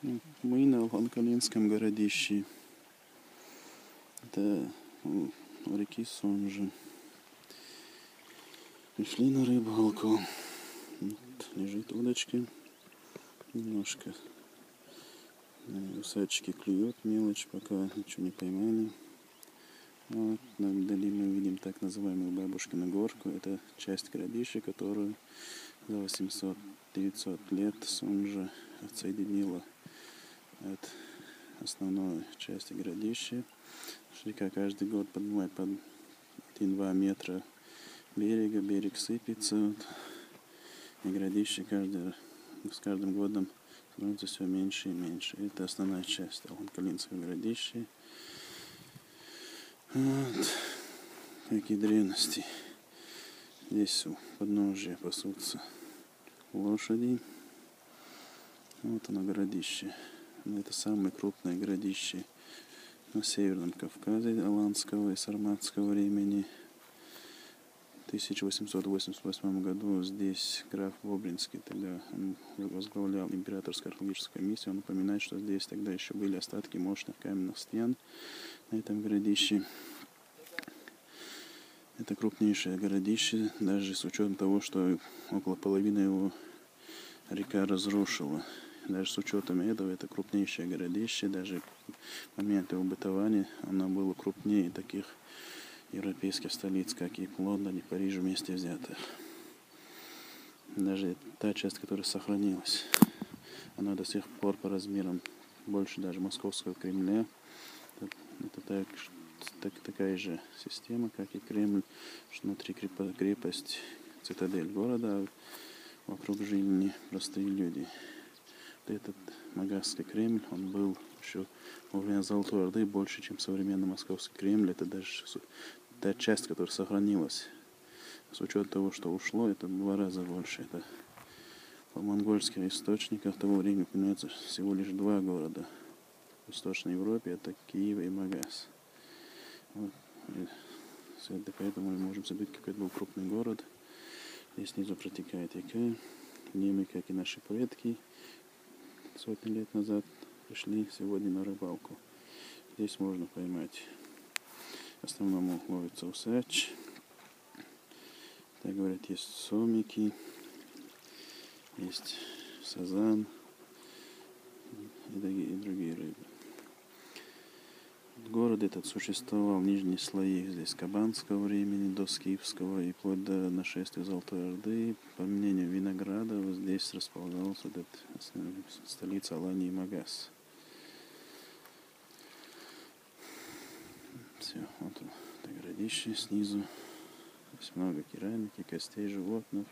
Мы на Ланкалинском городище. Это у реки Сонжи. Пришли на рыбалку. Вот, лежит удочка. Немножко усачки клюют, мелочь, пока ничего не поймали. Вот, вдали мы видим так называемую Бабушкину горку. Это часть городища, которую за 800-900 лет Сонжа отсоединила от основной части городища. Река каждый год поднимает под 1-2 метра берега, берег сыпется. Вот, и городище с каждым годом становится все меньше и меньше. Это основная часть Ланкалинского городища. Вот. Какие древности. Здесь у подножия пасутся лошади. Вот оно городище. Это самое крупное городище на Северном Кавказе аланского и сарматского времени. В 1888 году здесь граф Бобринский, тогда он возглавлял императорскую археологическую комиссию, он упоминает, что здесь тогда еще были остатки мощных каменных стен на этом городище. Это крупнейшее городище, даже с учетом того, что около половины его река разрушила. Даже с учетом этого, это крупнейшее городище, даже в момент его бытования оно было крупнее таких европейских столиц, как и Лондон и Париж вместе взятых. Даже та часть, которая сохранилась, она до сих пор по размерам больше даже Московского Кремля. Это такая же система, как и Кремль, что внутри крепость, цитадель города, а вокруг жили простые люди. Этот Магасский Кремль, он был еще во время Золотой Орды больше, чем современный Московский Кремль. Это даже та часть, которая сохранилась. С учетом того, что ушло, это в 2 раза больше. Это по монгольских источниках того времени упоминается всего лишь 2 города в Восточной Европе. Это Киев и Магас. Вот. И поэтому мы можем забыть, какой это был крупный город. Здесь снизу протекает река. Мы, как и наши предки, сотни лет назад пришли сегодня на рыбалку. Здесь можно поймать. В основном ловится усач. Так говорят, есть сомики, есть сазан и другие рыбы. Город этот существовал в нижние слои здесь кабанского времени, до скифского и вплоть до нашествия Золотой Орды. По мнению Виноградова, здесь располагался столица Алании Магас. Все, вот это городище снизу. Здесь много керамики, костей животных.